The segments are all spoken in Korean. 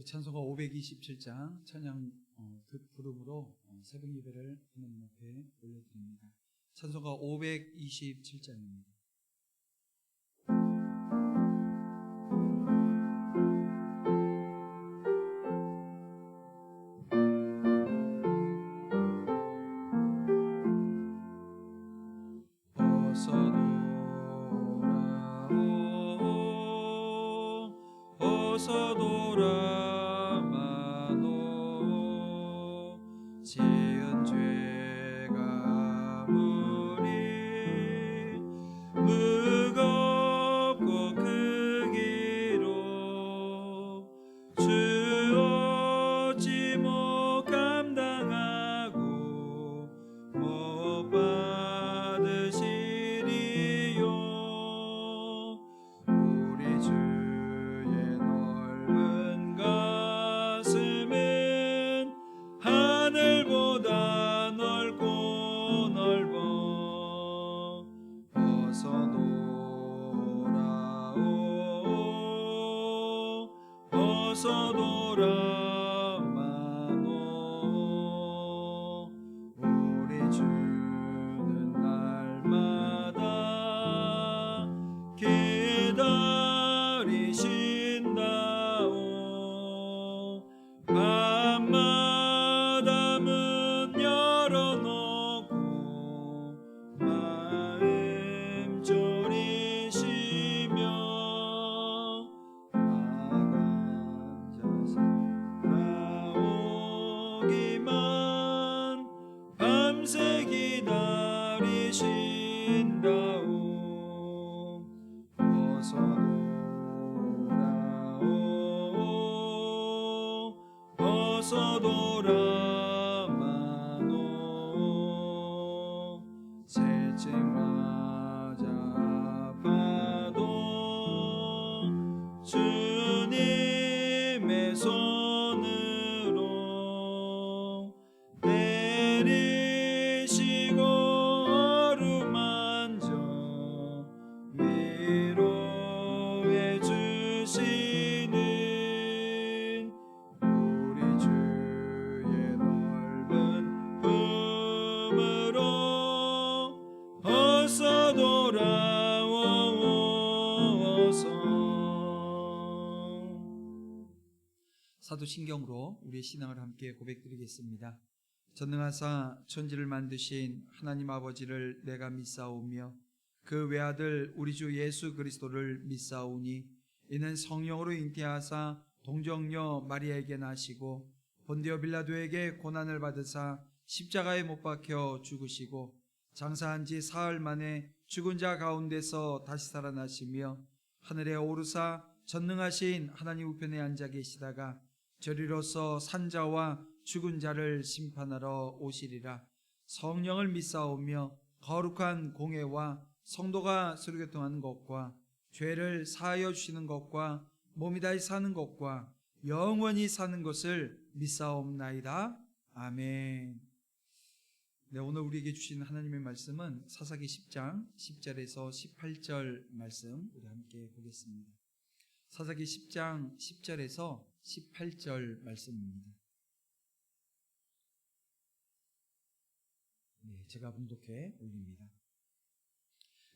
우리 찬송가 527장 찬양 부름으로 새벽 예배를 하나님 앞에 올려드립니다. 찬송가 527장입니다. 어서 돌아마노 지은 죄가 무리 무겁고 크기로 주 어찌 못 감당하고 못 받으시리요. 우리 주의 넓은 가슴은 하늘보다 넓고 넓어. 어서 돌아오 어서 돌아마노. 우리 주는 날마다 기다리신다오. 밤마다 문 열어놓고 마음 졸이시며 나간 자세 나오기만 밤새 기다리신다오. 어서 돌아오 어서 돌아마노. 새책 맞아 아파도 주님의 손으로 내리시고 어루만져 위로해 주시는 우리 주의 넓은 품으로 어서 돌아오 어서. 사도신경으로 우리의 신앙을 함께 고백드리겠습니다. 전능하사 천지를 만드신 하나님 아버지를 내가 믿사오며 그 외아들 우리 주 예수 그리스도를 믿사오니 이는 성령으로 잉태하사 동정녀 마리아에게 나시고 본디오 빌라도에게 고난을 받으사 십자가에 못 박혀 죽으시고 장사한 지 사흘 만에 죽은 자 가운데서 다시 살아나시며 하늘에 오르사 전능하신 하나님 우편에 앉아 계시다가 저리로서 산자와 죽은 자를 심판하러 오시리라. 성령을 믿사오며 거룩한 공회와 성도가 서로교통하는 것과 죄를 사하여 주시는 것과 몸이 다시 사는 것과 영원히 사는 것을 믿사옵나이다. 아멘. 네, 오늘 우리에게 주신 하나님의 말씀은 사사기 10장 10절에서 18절 말씀 우리 함께 보겠습니다. 사사기 10장 10절에서 18절 말씀입니다. 네, 제가 봉독해 올립니다.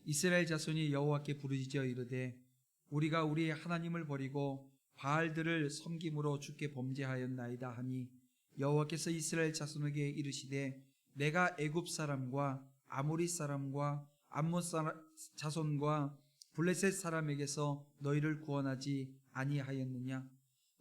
이스라엘 자손이 여호와께 부르짖어 이르되 우리가 우리 하나님을 버리고 바알들을 섬김으로 주께 범죄하였나이다 하니 여호와께서 이스라엘 자손에게 이르시되 내가 애굽 사람과 아모리 사람과 암몬 자손과 블레셋 사람에게서 너희를 구원하지 아니하였느냐.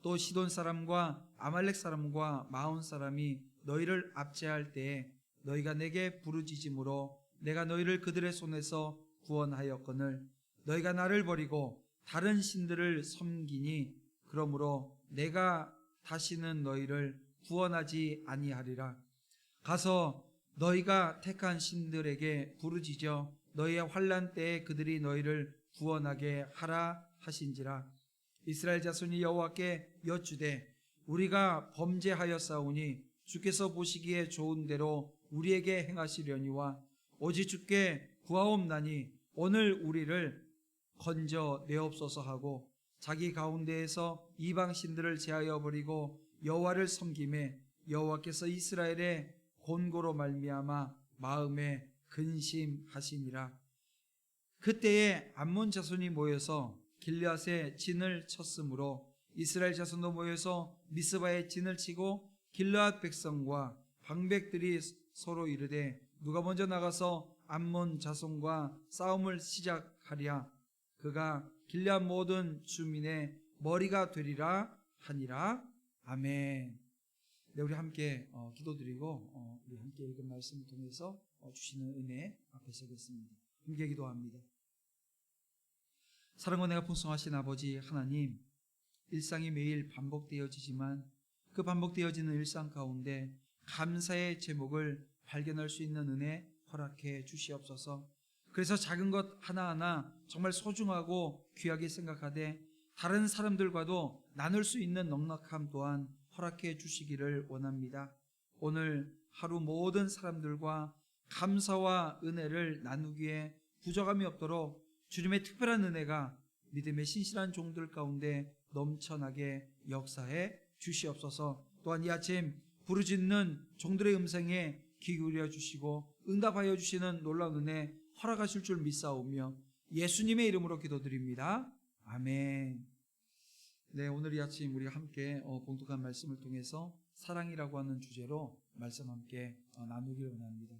또 시돈 사람과 아말렉 사람과 마온 사람이 너희를 압제할 때에 너희가 내게 부르짖음으로 내가 너희를 그들의 손에서 구원하였거늘 너희가 나를 버리고 다른 신들을 섬기니 그러므로 내가 다시는 너희를 구원하지 아니하리라. 가서 너희가 택한 신들에게 부르짖어 너희의 환난 때에 그들이 너희를 구원하게 하라 하신지라. 이스라엘 자손이 여호와께 여쭈되 우리가 범죄하였사오니 주께서 보시기에 좋은 대로 우리에게 행하시려니와 오직 주께 구하옵나니 오늘 우리를 건져 내옵소서 하고 자기 가운데에서 이방 신들을 제하여 버리고 여호와를 섬김에 여호와께서 이스라엘의 곤고로 말미암아 마음에 근심하시니라. 그때에 암몬 자손이 모여서 길르앗에 진을 쳤으므로 이스라엘 자손도 모여서 미스바에 진을 치고 길르앗 백성과 방백들이 서로 이르되 누가 먼저 나가서 암몬 자손과 싸움을 시작하랴. 그가 길르앗 모든 주민의 머리가 되리라 하니라. 아멘. 네, 우리 함께 기도드리고 우리 함께 읽은 말씀을 통해서 주시는 은혜 앞에 서겠습니다. 함께 기도합니다. 사랑과 내가 풍성하신 아버지 하나님, 일상이 매일 반복되어지지만 그 반복되어지는 일상 가운데 감사의 제목을 발견할 수 있는 은혜 허락해 주시옵소서. 그래서 작은 것 하나하나 정말 소중하고 귀하게 생각하되 다른 사람들과도 나눌 수 있는 넉넉함 또한 허락해 주시기를 원합니다. 오늘 하루 모든 사람들과 감사와 은혜를 나누기에 부족함이 없도록 주님의 특별한 은혜가 믿음의 신실한 종들 가운데 넘쳐나게 역사해 주시옵소서. 또한 이 아침 부르짖는 종들의 음성에 귀 기울여 주시고 응답하여 주시는 놀라운 은혜 허락하실 줄 믿사오며 예수님의 이름으로 기도드립니다. 아멘. 네, 오늘 이 아침 우리 함께 봉독한 말씀을 통해서 사랑이라고 하는 주제로 말씀 함께 나누기를 원합니다.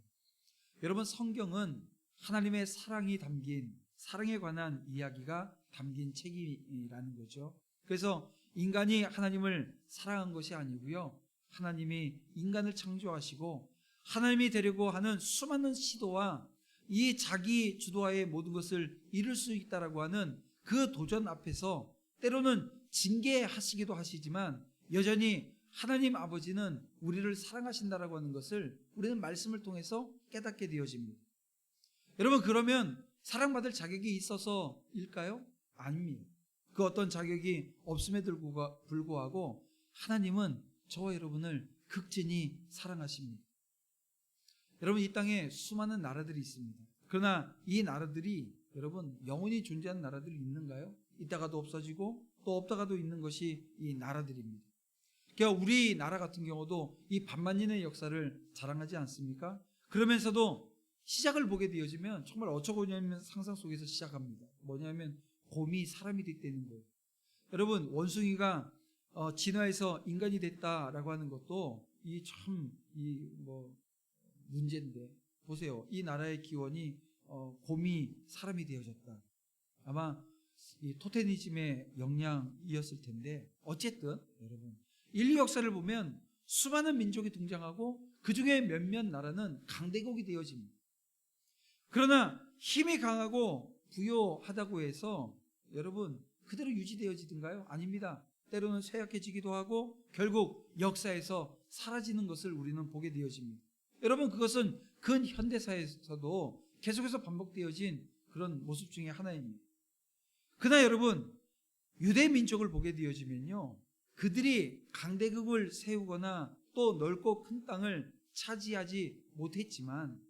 여러분, 성경은 하나님의 사랑이 담긴, 사랑에 관한 이야기가 담긴 책이라는 거죠. 그래서 인간이 하나님을 사랑한 것이 아니고요, 하나님이 인간을 창조하시고 하나님이 되려고 하는 수많은 시도와 이 자기 주도하에 모든 것을 이룰 수 있다라고 하는 그 도전 앞에서 때로는 징계하시기도 하시지만 여전히 하나님 아버지는 우리를 사랑하신다라고 하는 것을 우리는 말씀을 통해서 깨닫게 되어집니다. 여러분, 그러면 사랑받을 자격이 있어서일까요? 아닙니다. 그 어떤 자격이 없음에도 불구하고 하나님은 저와 여러분을 극진히 사랑하십니다. 여러분, 이 땅에 수많은 나라들이 있습니다. 그러나 이 나라들이 여러분 영원히 존재하는 나라들이 있는가요? 있다가도 없어지고 또 없다가도 있는 것이 이 나라들입니다. 그러니까 우리나라 같은 경우도 이 반만년의 역사를 자랑하지 않습니까? 그러면서도 시작을 보게 되어지면 정말 어처구니없는 상상 속에서 시작합니다. 뭐냐면 곰이 사람이 됐다는 거예요. 여러분, 원숭이가 진화해서 인간이 됐다라고 하는 것도 문제인데, 보세요. 이 나라의 기원이 곰이 사람이 되어졌다. 아마 이 토테니즘의 영향이었을 텐데, 어쨌든 여러분, 인류 역사를 보면 수많은 민족이 등장하고 그 중에 몇몇 나라는 강대국이 되어집니다. 그러나 힘이 강하고 부요하다고 해서 여러분 그대로 유지되어지든가요? 아닙니다. 때로는 쇠약해지기도 하고 결국 역사에서 사라지는 것을 우리는 보게 되어집니다. 여러분, 그것은 근현대사에서도 계속해서 반복되어진 그런 모습 중에 하나입니다. 그러나 여러분, 유대 민족을 보게 되어지면요, 그들이 강대국을 세우거나 또 넓고 큰 땅을 차지하지 못했지만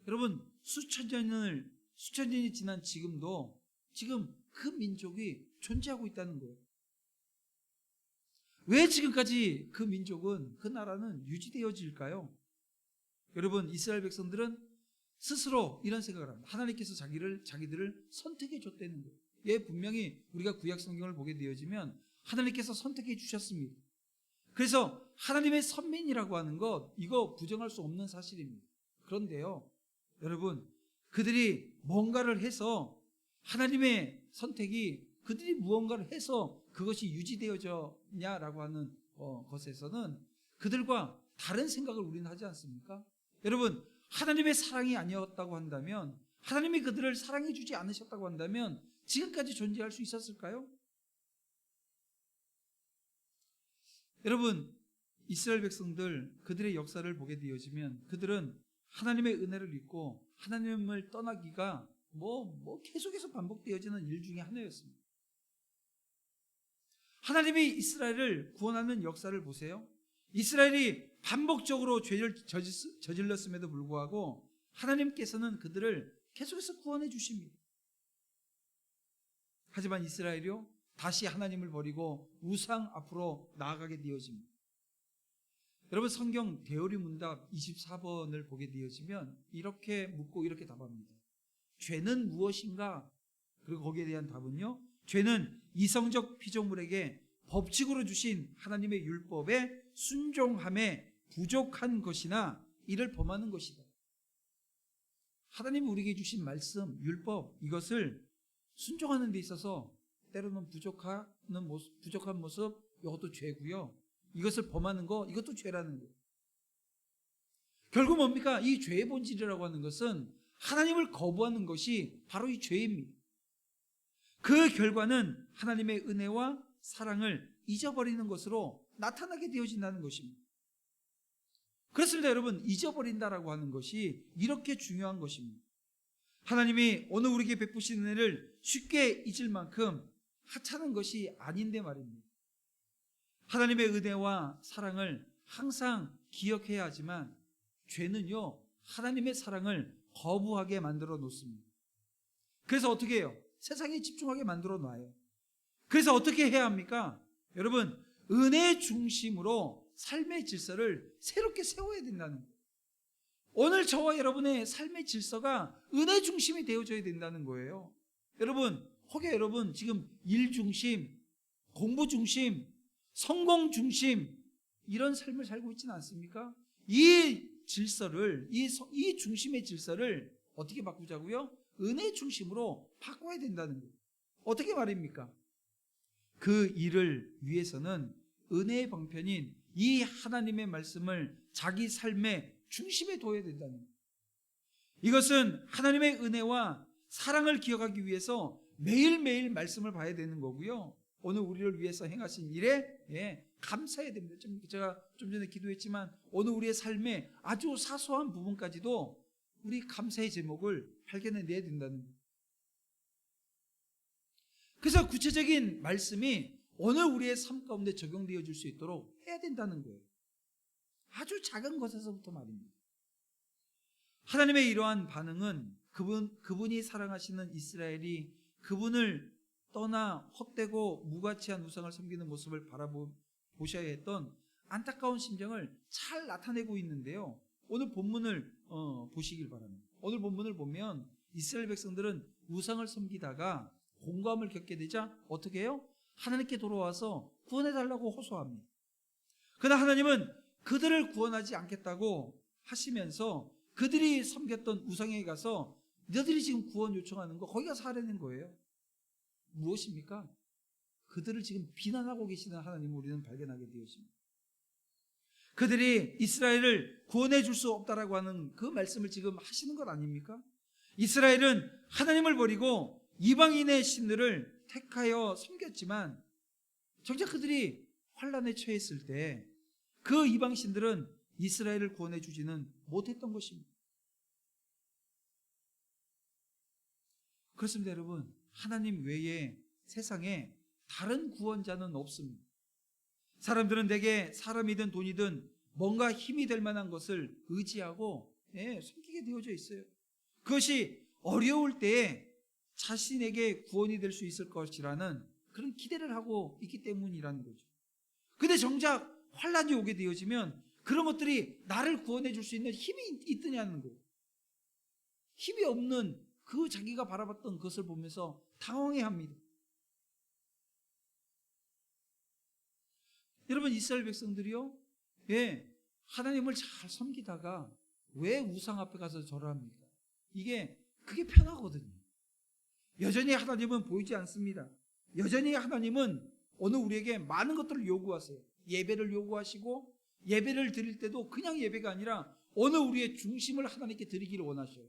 여러분, 수천 년이 지난 지금도 지금 그 민족이 존재하고 있다는 거예요. 왜 지금까지 그 민족은, 그 나라는 유지되어질까요? 여러분, 이스라엘 백성들은 스스로 이런 생각을 합니다. 하나님께서 자기들을 선택해 줬다는 거예요. 예, 분명히 우리가 구약 성경을 보게 되어지면 하나님께서 선택해 주셨습니다. 그래서 하나님의 선민이라고 하는 것, 이거 부정할 수 없는 사실입니다. 그런데요, 여러분, 그들이 뭔가를 해서 하나님의 선택이 그들이 무언가를 해서 그것이 유지되어졌냐라고 하는 것에서는 그들과 다른 생각을 우리는 하지 않습니까? 여러분, 하나님의 사랑이 아니었다고 한다면, 하나님이 그들을 사랑해 주지 않으셨다고 한다면 지금까지 존재할 수 있었을까요? 여러분, 이스라엘 백성들, 그들의 역사를 보게 되어지면 그들은 하나님의 은혜를 잊고 하나님을 떠나기가 계속해서 반복되어지는 일 중에 하나였습니다. 하나님이 이스라엘을 구원하는 역사를 보세요. 이스라엘이 반복적으로 죄를 저질렀음에도 불구하고 하나님께서는 그들을 계속해서 구원해 주십니다. 하지만 이스라엘이요, 다시 하나님을 버리고 우상 앞으로 나아가게 되어집니다. 여러분, 성경 대어리 문답 24번을 보게 되어지면 이렇게 묻고 이렇게 답합니다. 죄는 무엇인가? 그리고 거기에 대한 답은요, 죄는 이성적 피조물에게 법칙으로 주신 하나님의 율법에 순종함에 부족한 것이나 이를 범하는 것이다. 하나님이 우리에게 주신 말씀, 율법, 이것을 순종하는 데 있어서 때로는 부족한 모습, 이것도 죄고요. 이것을 범하는 거, 이것도 죄라는 거예요. 결국 뭡니까? 이 죄의 본질이라고 하는 것은 하나님을 거부하는 것이 바로 이 죄입니다. 그 결과는 하나님의 은혜와 사랑을 잊어버리는 것으로 나타나게 되어진다는 것입니다. 그렇습니다, 여러분. 잊어버린다라고 하는 것이 이렇게 중요한 것입니다. 하나님이 오늘 우리에게 베푸신 은혜를 쉽게 잊을 만큼 하찮은 것이 아닌데 말입니다. 하나님의 은혜와 사랑을 항상 기억해야 하지만 죄는요, 하나님의 사랑을 거부하게 만들어 놓습니다. 그래서 어떻게 해요? 세상에 집중하게 만들어 놔요. 그래서 어떻게 해야 합니까? 여러분, 은혜 중심으로 삶의 질서를 새롭게 세워야 된다는 거예요. 오늘 저와 여러분의 삶의 질서가 은혜 중심이 되어져야 된다는 거예요. 여러분, 혹여 여러분 지금 일 중심, 공부 중심, 성공 중심, 이런 삶을 살고 있지는 않습니까? 이 질서를, 이 중심의 질서를 어떻게 바꾸자고요? 은혜 중심으로 바꿔야 된다는 거예요. 어떻게 말입니까? 그 일을 위해서는 은혜의 방편인 이 하나님의 말씀을 자기 삶의 중심에 둬야 된다는 거예요. 이것은 하나님의 은혜와 사랑을 기억하기 위해서 매일매일 말씀을 봐야 되는 거고요. 오늘 우리를 위해서 행하신 일에 감사해야 됩니다. 제가 좀 전에 기도했지만 오늘 우리의 삶의 아주 사소한 부분까지도 우리 감사의 제목을 발견해내야 된다는 거예요. 그래서 구체적인 말씀이 오늘 우리의 삶 가운데 적용되어 줄 수 있도록 해야 된다는 거예요. 아주 작은 것에서부터 말입니다. 하나님의 이러한 반응은 그분이 사랑하시는 이스라엘이 그분을 떠나 헛되고 무가치한 우상을 섬기는 모습을 바라보셔야 했던 안타까운 심정을 잘 나타내고 있는데요. 오늘 본문을 보시길 바랍니다. 오늘 본문을 보면 이스라엘 백성들은 우상을 섬기다가 공고함을 겪게 되자 어떻게 해요? 하나님께 돌아와서 구원해달라고 호소합니다. 그러나 하나님은 그들을 구원하지 않겠다고 하시면서 그들이 섬겼던 우상에 가서 너희들이 지금 구원 요청하는 거 거기 가서 하라는 거예요. 무엇입니까? 그들을 지금 비난하고 계시는 하나님을 우리는 발견하게 되었습니다. 그들이 이스라엘을 구원해 줄 수 없다라고 하는 그 말씀을 지금 하시는 것 아닙니까? 이스라엘은 하나님을 버리고 이방인의 신들을 택하여 섬겼지만 정작 그들이 환난에 처했을 때 그 이방 신들은 이스라엘을 구원해 주지는 못했던 것입니다. 그렇습니다, 여러분. 하나님 외에 세상에 다른 구원자는 없습니다. 사람들은 대개 사람이든 돈이든 뭔가 힘이 될 만한 것을 의지하고 섬기게 되어져 있어요. 그것이 어려울 때에 자신에게 구원이 될 수 있을 것이라는 그런 기대를 하고 있기 때문이라는 거죠. 근데 정작 환란이 오게 되어지면 그런 것들이 나를 구원해 줄 수 있는 힘이 있느냐는 거예요. 힘이 없는 그 자기가 바라봤던 것을 보면서 당황해합니다. 여러분, 이스라엘 백성들이요, 하나님을 잘 섬기다가 왜 우상 앞에 가서 절을 합니까? 그게 편하거든요. 여전히 하나님은 보이지 않습니다. 여전히 하나님은 오늘 우리에게 많은 것들을 요구하세요. 예배를 요구하시고 예배를 드릴 때도 그냥 예배가 아니라 오늘 우리의 중심을 하나님께 드리기를 원하셔요.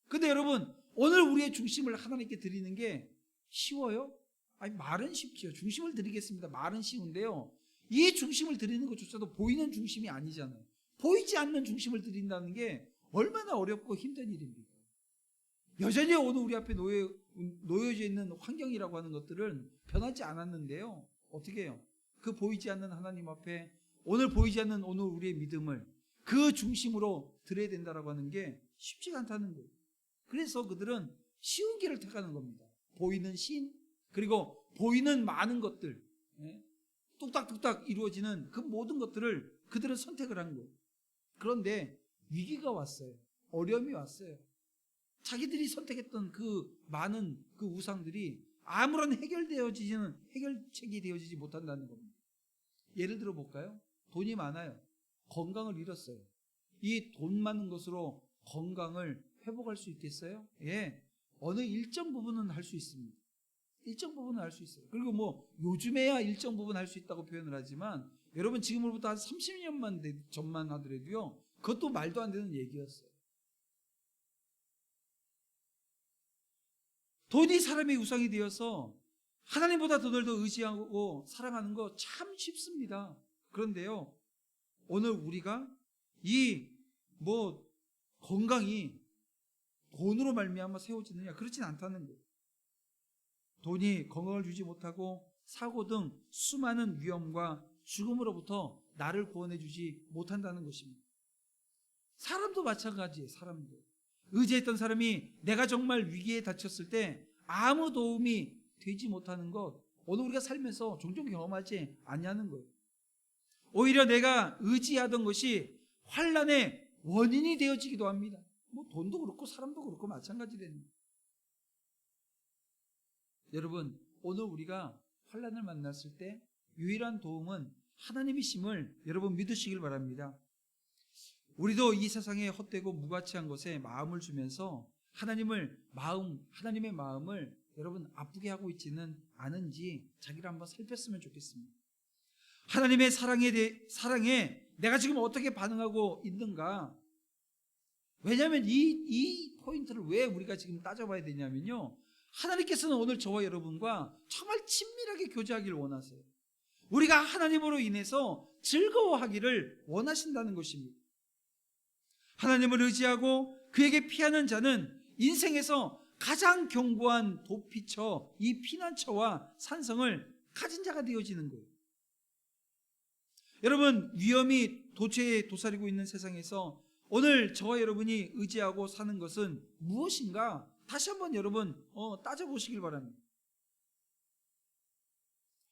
근데 여러분, 오늘 우리의 중심을 하나님께 드리는 게 쉬워요? 아니, 말은 쉽지요. 중심을 드리겠습니다. 말은 쉬운데요. 이 중심을 드리는 것조차도 보이는 중심이 아니잖아요. 보이지 않는 중심을 드린다는 게 얼마나 어렵고 힘든 일입니까? 여전히 오늘 우리 앞에 놓여져 있는 환경이라고 하는 것들은 변하지 않았는데요. 어떻게 해요? 그 보이지 않는 하나님 앞에 오늘 보이지 않는 오늘 우리의 믿음을 그 중심으로 드려야 된다라고 하는 게 쉽지가 않다는 거예요. 그래서 그들은 쉬운 길을 택하는 겁니다. 보이는 신, 그리고 보이는 많은 것들, 뚝딱뚝딱 이루어지는 그 모든 것들을 그들은 선택을 한 거예요. 그런데 위기가 왔어요. 어려움이 왔어요. 자기들이 선택했던 그 많은 그 우상들이 아무런 해결책이 되어지지 못한다는 겁니다. 예를 들어 볼까요? 돈이 많아요. 건강을 잃었어요. 이 돈 많은 것으로 건강을 회복할 수 있겠어요? 예. 어느 일정 부분은 할 수 있습니다. 일정 부분은 할 수 있어요. 그리고 뭐 요즘에야 일정 부분 할 수 있다고 표현을 하지만 여러분 지금으로부터 한 30년만 전만 하더라도요. 그것도 말도 안 되는 얘기였어요. 돈이 사람의 우상이 되어서 하나님보다 돈을 더 의지하고 사랑하는 거 참 쉽습니다. 그런데요, 오늘 우리가 이 건강이 돈으로 말미암아 세워지느냐? 그렇진 않다는 거예요. 돈이 건강을 주지 못하고 사고 등 수많은 위험과 죽음으로부터 나를 구원해 주지 못한다는 것입니다. 사람도 마찬가지예요. 사람도. 의지했던 사람이 내가 정말 위기에 닥쳤을 때 아무 도움이 되지 못하는 것, 오늘 우리가 살면서 종종 경험하지 않냐는 거예요. 오히려 내가 의지하던 것이 환난의 원인이 되어지기도 합니다. 뭐 돈도 그렇고 사람도 그렇고 마찬가지랍니다. 여러분, 오늘 우리가 환난을 만났을 때 유일한 도움은 하나님이심을 여러분 믿으시길 바랍니다. 우리도 이 세상에 헛되고 무가치한 것에 마음을 주면서 하나님의 마음을 여러분 아프게 하고 있지는 않은지 자기를 한번 살폈으면 좋겠습니다. 하나님의 사랑에 내가 지금 어떻게 반응하고 있는가? 왜냐하면 이 포인트를 왜 우리가 지금 따져봐야 되냐면요, 하나님께서는 오늘 저와 여러분과 정말 친밀하게 교제하기를 원하세요. 우리가 하나님으로 인해서 즐거워하기를 원하신다는 것입니다. 하나님을 의지하고 그에게 피하는 자는 인생에서 가장 견고한 도피처, 이 피난처와 산성을 가진 자가 되어지는 거예요. 여러분, 위험이 도처에 도사리고 있는 세상에서 오늘 저와 여러분이 의지하고 사는 것은 무엇인가? 다시 한번 여러분 따져보시길 바랍니다.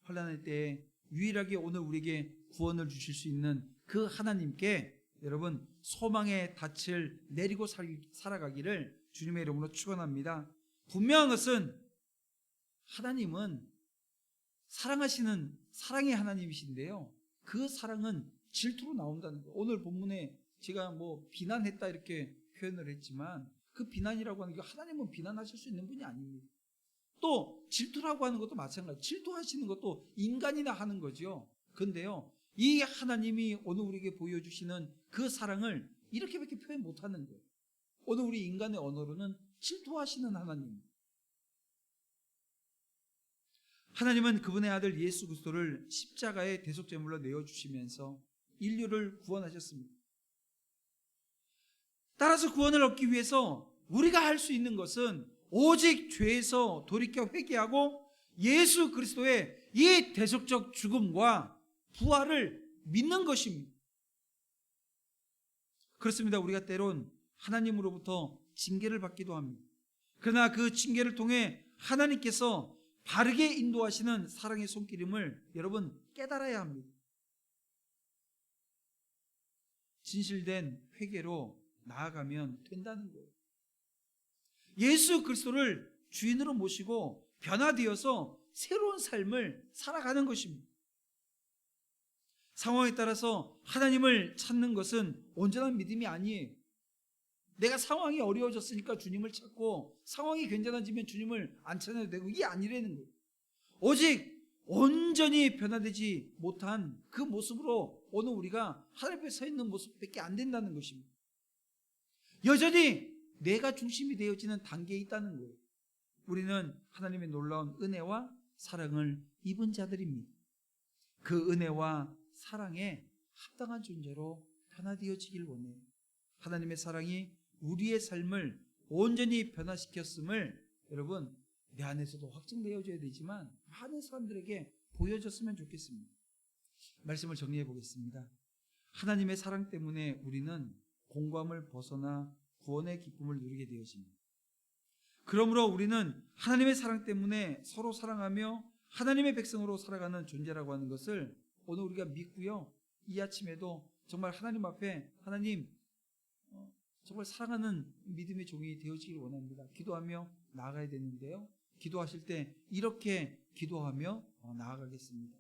환난의 때에 유일하게 오늘 우리에게 구원을 주실 수 있는 그 하나님께 여러분 소망의 닻을 내리고 살아가기를 주님의 이름으로 축원합니다. 분명한 것은 하나님은 사랑하시는 사랑의 하나님이신데요, 그 사랑은 질투로 나온다는 거예요. 오늘 본문에 제가 비난했다 이렇게 표현을 했지만 그 비난이라고 하는 게 하나님은 비난하실 수 있는 분이 아닙니다. 또 질투라고 하는 것도 마찬가지. 질투하시는 것도 인간이나 하는 거죠. 그런데요, 이 하나님이 오늘 우리에게 보여주시는 그 사랑을 이렇게밖에 표현 못하는 거예요. 오늘 우리 인간의 언어로는 질투하시는 하나님. 하나님은 그분의 아들 예수 그리스도를 십자가의 대속제물로 내어주시면서 인류를 구원하셨습니다. 따라서 구원을 얻기 위해서 우리가 할 수 있는 것은 오직 죄에서 돌이켜 회개하고 예수 그리스도의 이 대속적 죽음과 부활을 믿는 것입니다. 그렇습니다. 우리가 때론 하나님으로부터 징계를 받기도 합니다. 그러나 그 징계를 통해 하나님께서 바르게 인도하시는 사랑의 손길임을 여러분 깨달아야 합니다. 진실된 회개로 나아가면 된다는 거예요. 예수 그리스도를 주인으로 모시고 변화되어서 새로운 삶을 살아가는 것입니다. 상황에 따라서 하나님을 찾는 것은 온전한 믿음이 아니에요. 내가 상황이 어려워졌으니까 주님을 찾고 상황이 괜찮아지면 주님을 안 찾아도 되고, 이게 아니라는 거예요. 오직 온전히 변화되지 못한 그 모습으로 오늘 우리가 하나님 앞에 서 있는 모습밖에 안 된다는 것입니다. 여전히 내가 중심이 되어지는 단계에 있다는 거예요. 우리는 하나님의 놀라운 은혜와 사랑을 입은 자들입니다. 그 은혜와 사랑에 합당한 존재로 변화되어지길 원해요. 하나님의 사랑이 우리의 삶을 온전히 변화시켰음을 여러분 내 안에서도 확증되어져야 되지만 많은 사람들에게 보여줬으면 좋겠습니다. 말씀을 정리해 보겠습니다. 하나님의 사랑 때문에 우리는 공감을 벗어나 구원의 기쁨을 누리게 되어집니다. 그러므로 우리는 하나님의 사랑 때문에 서로 사랑하며 하나님의 백성으로 살아가는 존재라고 하는 것을 오늘 우리가 믿고요. 이 아침에도 정말 하나님 앞에 하나님 정말 사랑하는 믿음의 종이 되어지길 원합니다. 기도하며 나아가야 되는데요. 기도하실 때 이렇게 기도하며 나아가겠습니다.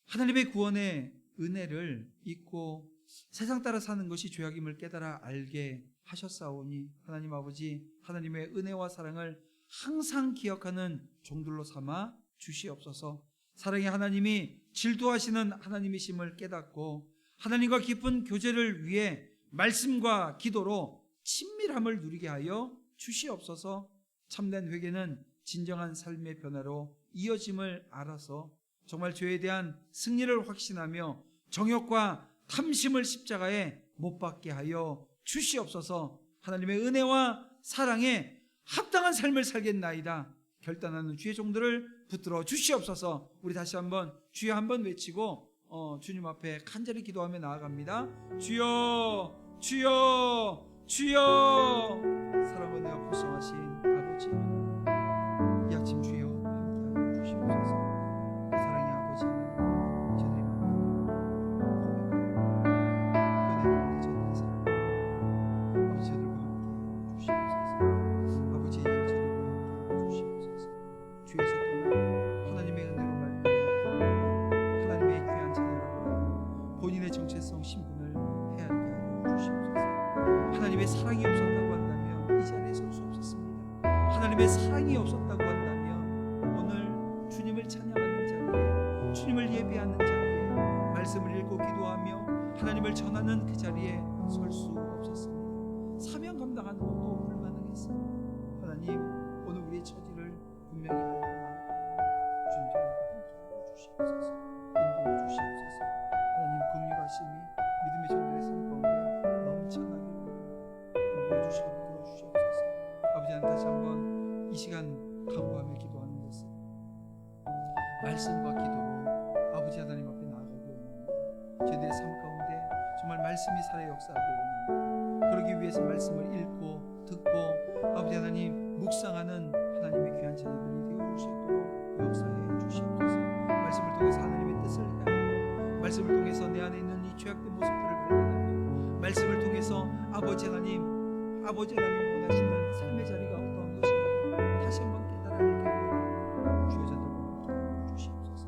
하나님의 구원의 은혜를 잊고 세상 따라 사는 것이 죄악임을 깨달아 알게 하셨사오니 하나님 아버지 하나님의 은혜와 사랑을 항상 기억하는 종들로 삼아 주시옵소서. 사랑의 하나님이 질투하시는 하나님이심을 깨닫고 하나님과 깊은 교제를 위해 말씀과 기도로 친밀함을 누리게 하여 주시옵소서. 참된 회개는 진정한 삶의 변화로 이어짐을 알아서 정말 죄에 대한 승리를 확신하며 정욕과 탐심을 십자가에 못 박게 하여 주시옵소서. 하나님의 은혜와 사랑에 합당한 삶을 살겠나이다 결단하는 주의 종들을 붙들어 주시옵소서. 우리 다시 한번 주여 한번 외치고 주님 앞에 간절히 기도하며 나아갑니다. 주여 주여 주여. 사랑과 은혜와 불쌍하신 아버지, 이 아침 주여 함께하여 주시옵소서. 사랑의 아버지 하나님, 저들이 은혜를 저들의 사랑 아버지 저들과 함께 주시옵소서. 아버지 저들과 함께 주시옵소서. 주에서 떠나 하나님의 은혜로 말미암아 하나님의 귀한 자녀라고 본인의 정체성 신분을 헤아리게 하여 주시옵소서. 하나님의 사랑이 없었다고 한다면 이 자리에 설 수 없었습니다. 하나님의 사랑이 없었다고 한다면 오늘 주님을 찬양하는 자리에, 주님을 예배하는 자리에, 말씀을 읽고 기도하며 하나님을 전하는 그 자리에 설 수 없었습니다. 사명 감당하는 것도 불가능했습니다. 하나님, 오늘 우리의 처지를 분명히 알고 주님께로 함께하여 주시옵소서. 인도해 주시옵소서. 하나님 긍휼하심이 믿음의 종들의 삶 가운데 넘쳐나게 인도해 주시고 붙들어 주시옵소서. 아버지 하나님, 다시 한번 이 시간 간구하며 기도하는 것은 말씀과 기도로 아버지 하나님 앞에 나아가기 원합니다. 저희들의 삶 가운데 정말 말씀이 살아 역사하기 원합니다. 그러기 위해서 말씀을 읽고 듣고 아버지 하나님 묵상하는 하나님의 귀한 자녀들이 되어 주실 수 있도록 역사해 주시옵소서. 말씀을 통해서 하나님의 뜻을 헤아리고 말씀을 통해서 내 안에 있는 이 죄악된 모습들을 발견하며 말씀을 통해서 아버지 하나님 원하시는 삶의 자리가 어떠한 것인가 다시 한번 깨달아 알게 하여 주여자들과 함께 주시옵소서.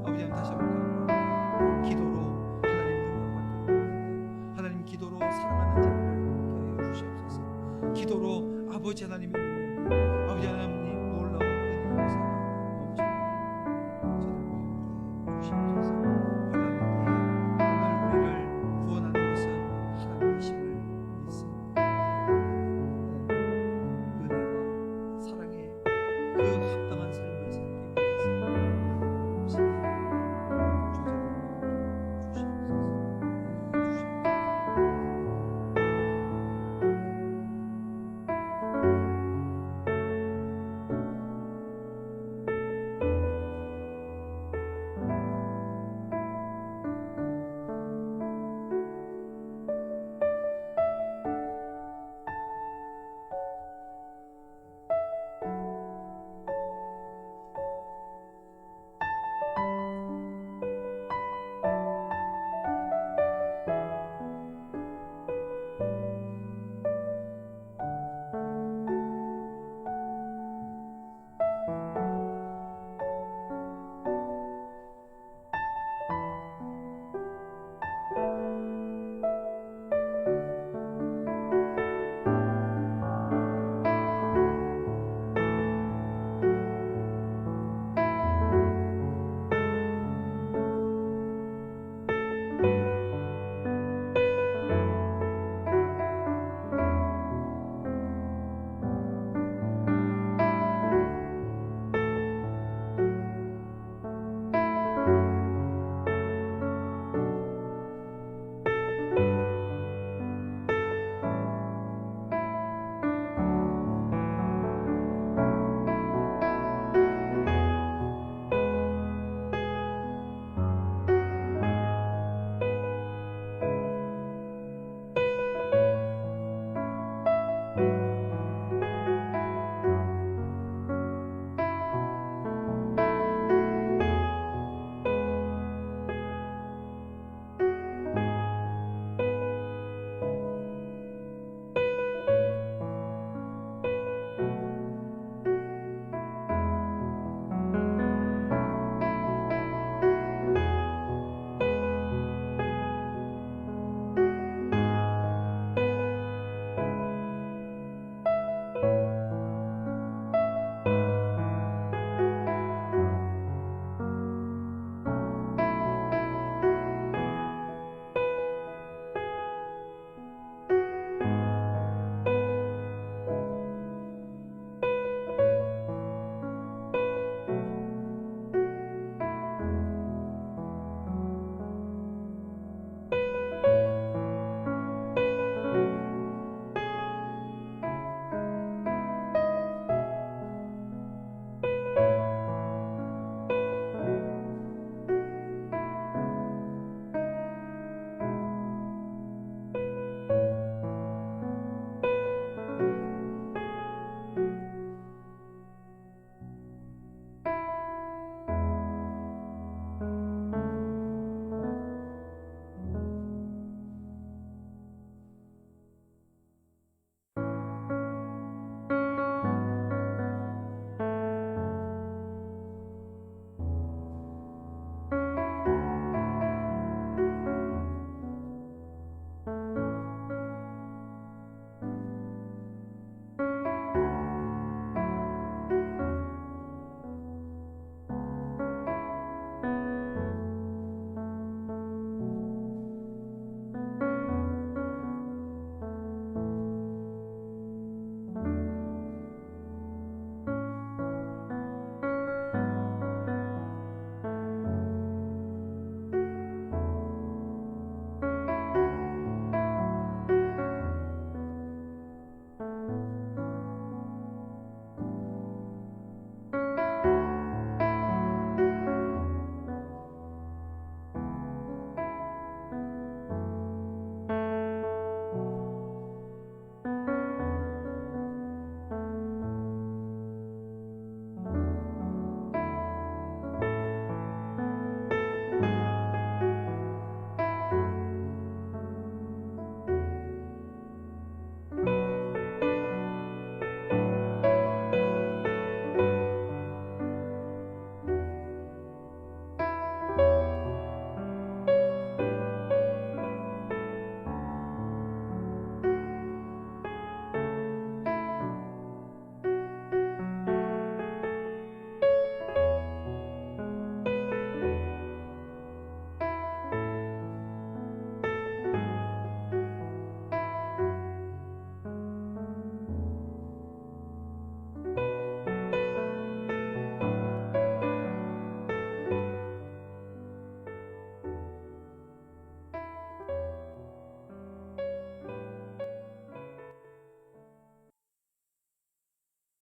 아버지 하나님, 다시 한번 기도로 하나님 능력받기를 원합니다. 하나님, 기도로 사랑하는 자를 함께 하여 주시옵소서. 기도로 아버지 하나님의